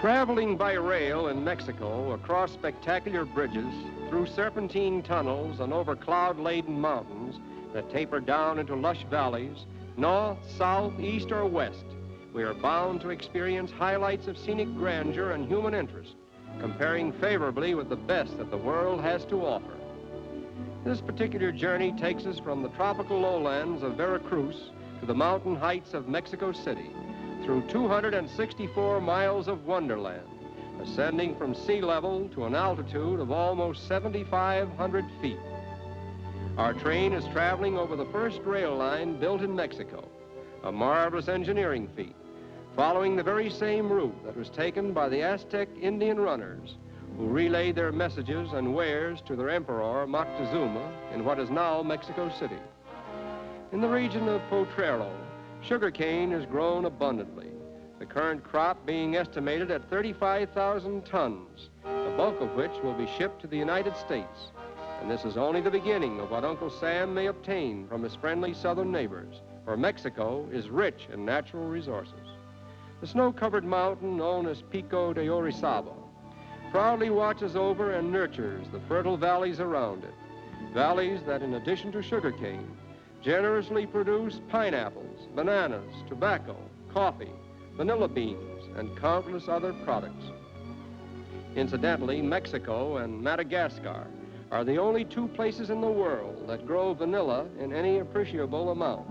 Traveling by rail in Mexico across spectacular bridges, through serpentine tunnels and over cloud-laden mountains that taper down into lush valleys, north, south, east, or west, we are bound to experience highlights of scenic grandeur and human interest, comparing favorably with the best that the world has to offer. This particular journey takes us from the tropical lowlands of Veracruz to the mountain heights of Mexico City, through 264 miles of wonderland, ascending from sea level to an altitude of almost 7,500 feet. Our train is traveling over the first rail line built in Mexico, a marvelous engineering feat, following the very same route that was taken by the Aztec Indian runners, who relayed their messages and wares to their emperor, Moctezuma, in what is now Mexico City. In the region of Potrero, sugarcane is grown abundantly, the current crop being estimated at 35,000 tons, the bulk of which will be shipped to the United States. And this is only the beginning of what Uncle Sam may obtain from his friendly southern neighbors, for Mexico is rich in natural resources. The snow-covered mountain known as Pico de Orizaba proudly watches over and nurtures the fertile valleys around it, valleys that, in addition to sugarcane, generously produce pineapples, bananas, tobacco, coffee, vanilla beans, and countless other products. Incidentally, Mexico and Madagascar are the only two places in the world that grow vanilla in any appreciable amount,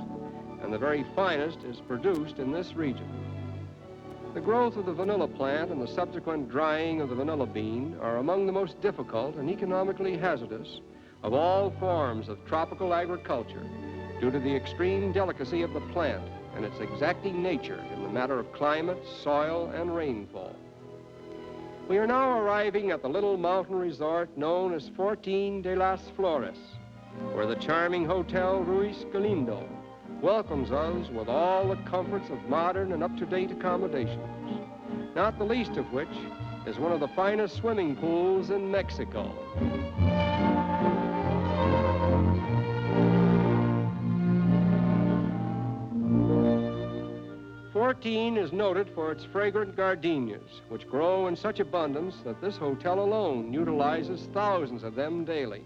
and the very finest is produced in this region. The growth of the vanilla plant and the subsequent drying of the vanilla bean are among the most difficult and economically hazardous of all forms of tropical agriculture, due to the extreme delicacy of the plant and its exacting nature in the matter of climate, soil, and rainfall. We are now arriving at the little mountain resort known as Fortin de las Flores, where the charming Hotel Ruiz Galindo welcomes us with all the comforts of modern and up-to-date accommodations, not the least of which is one of the finest swimming pools in Mexico. Fortin is noted for its fragrant gardenias, which grow in such abundance that this hotel alone utilizes thousands of them daily.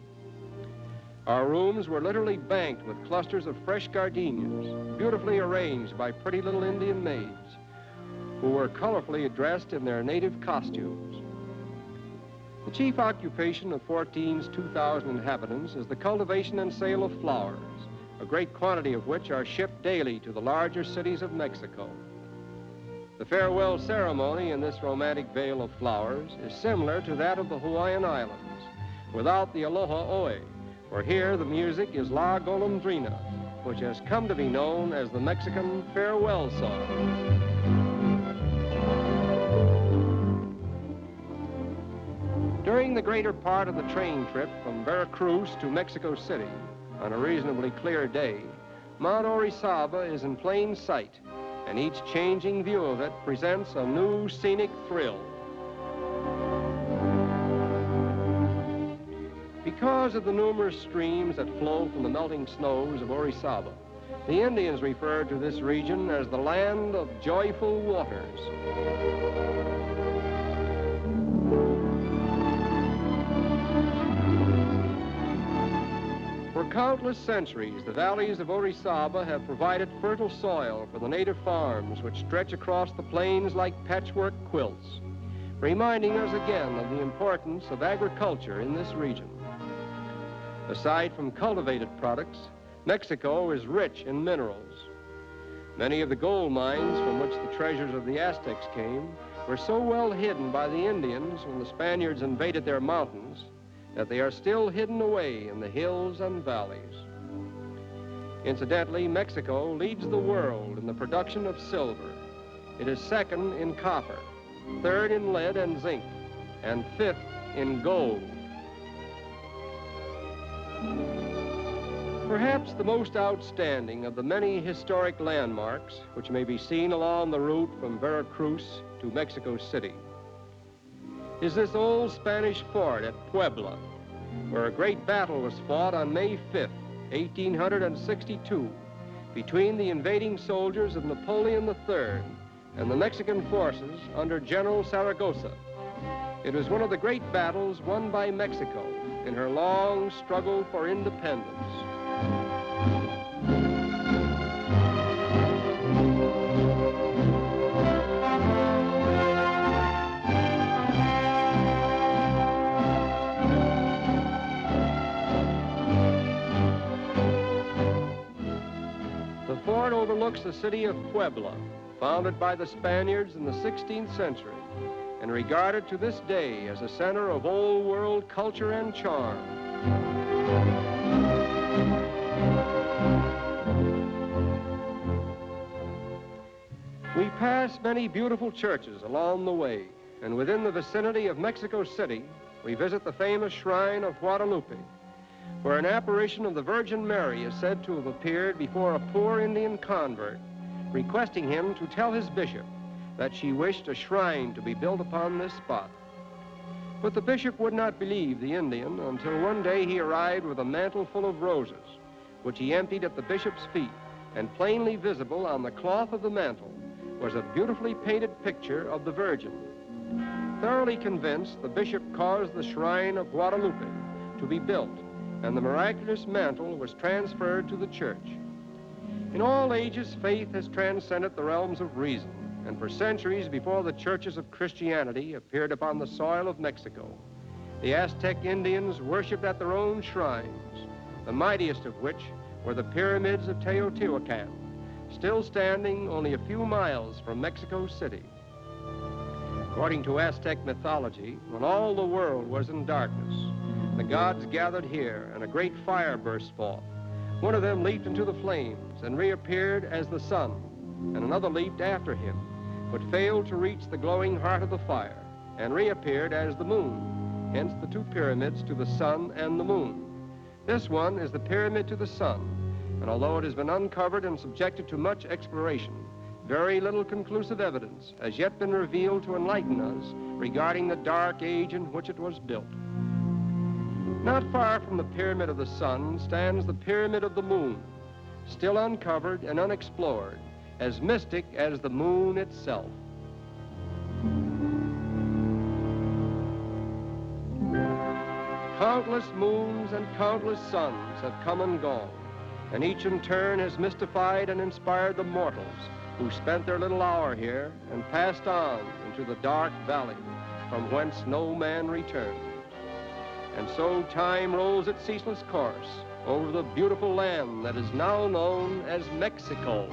Our rooms were literally banked with clusters of fresh gardenias, beautifully arranged by pretty little Indian maids, who were colorfully dressed in their native costumes. The chief occupation of Fortin's 2,000 inhabitants is the cultivation and sale of flowers, a great quantity of which are shipped daily to the larger cities of Mexico. The farewell ceremony in this romantic vale of flowers is similar to that of the Hawaiian Islands, without the aloha oe, for here the music is La Golondrina, which has come to be known as the Mexican farewell song. During the greater part of the train trip from Veracruz to Mexico City, on a reasonably clear day, Mount Orizaba is in plain sight, and each changing view of it presents a new scenic thrill. Because of the numerous streams that flow from the melting snows of Orizaba, the Indians refer to this region as the land of joyful waters. For countless centuries, the valleys of Orizaba have provided fertile soil for the native farms which stretch across the plains like patchwork quilts, reminding us again of the importance of agriculture in this region. Aside from cultivated products, Mexico is rich in minerals. Many of the gold mines from which the treasures of the Aztecs came were so well hidden by the Indians when the Spaniards invaded their mountains that they are still hidden away in the hills and valleys. Incidentally, Mexico leads the world in the production of silver. It is second in copper, third in lead and zinc, and fifth in gold. Perhaps the most outstanding of the many historic landmarks which may be seen along the route from Veracruz to Mexico City is this old Spanish fort at Puebla, where a great battle was fought on May 5th, 1862, between the invading soldiers of Napoleon III and the Mexican forces under General Zaragoza. It was one of the great battles won by Mexico in her long struggle for independence. The fort overlooks the city of Puebla, founded by the Spaniards in the 16th century, and regarded to this day as a center of old world culture and charm. We pass many beautiful churches along the way, and within the vicinity of Mexico City, we visit the famous Shrine of Guadalupe, where an apparition of the Virgin Mary is said to have appeared before a poor Indian convert, requesting him to tell his bishop that she wished a shrine to be built upon this spot. But the bishop would not believe the Indian until one day he arrived with a mantle full of roses, which he emptied at the bishop's feet, and plainly visible on the cloth of the mantle was a beautifully painted picture of the Virgin. Thoroughly convinced, the bishop caused the Shrine of Guadalupe to be built, and the miraculous mantle was transferred to the church. In all ages, faith has transcended the realms of reason, and for centuries before the churches of Christianity appeared upon the soil of Mexico, the Aztec Indians worshipped at their own shrines, the mightiest of which were the Pyramids of Teotihuacan, still standing only a few miles from Mexico City. According to Aztec mythology, when all the world was in darkness, the gods gathered here and a great fire burst forth. One of them leaped into the flames and reappeared as the sun, and another leaped after him, but failed to reach the glowing heart of the fire and reappeared as the moon, hence the two pyramids to the sun and the moon. This one is the pyramid to the sun, and although it has been uncovered and subjected to much exploration, very little conclusive evidence has yet been revealed to enlighten us regarding the dark age in which it was built. Not far from the pyramid of the sun stands the pyramid of the moon, still uncovered and unexplored, as mystic as the moon itself. Countless moons and countless suns have come and gone, and each in turn has mystified and inspired the mortals who spent their little hour here and passed on into the dark valley from whence no man returned. And so time rolls its ceaseless course over the beautiful land that is now known as Mexico.